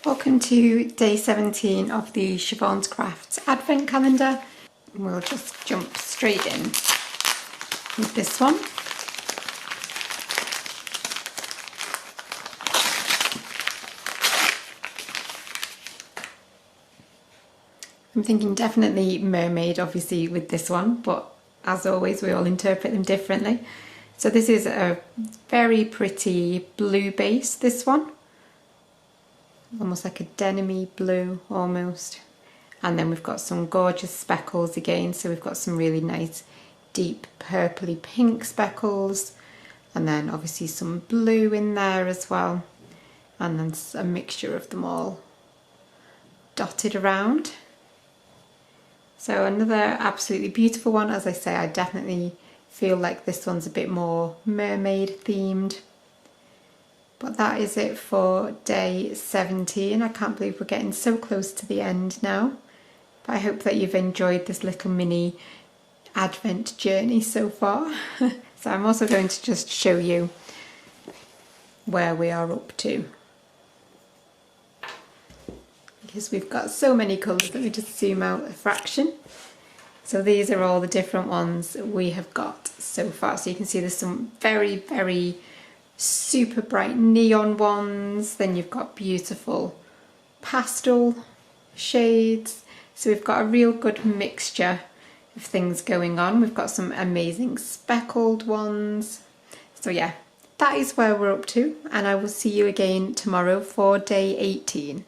Welcome to day 17 of the Siobhan's Crafts Advent Calendar. We'll just jump straight in with this one. I'm thinking definitely mermaid, obviously, with this one, but as always we all interpret them differently. So this is a very pretty blue base, this one. Almost like a denim-y blue almost. And then we've got some gorgeous speckles again, so we've got some really nice deep purpley pink speckles, and then obviously some blue in there as well, and then a mixture of them all dotted around. So another absolutely beautiful one. As I say, I definitely feel like this one's a bit more mermaid themed. But that is it for day 17. I can't believe we're getting so close to the end now. But I hope that you've enjoyed this little mini Advent journey so far. So I'm also going to just show you where we are up to, because we've got so many colours. Let me just zoom out a fraction. So these are all the different ones we have got so far. So you can see there's some very, very super bright neon ones, then you've got beautiful pastel shades, so we've got a real good mixture of things going on. We've got some amazing speckled ones. So yeah, that is where we're up to, and I will see you again tomorrow for day 18.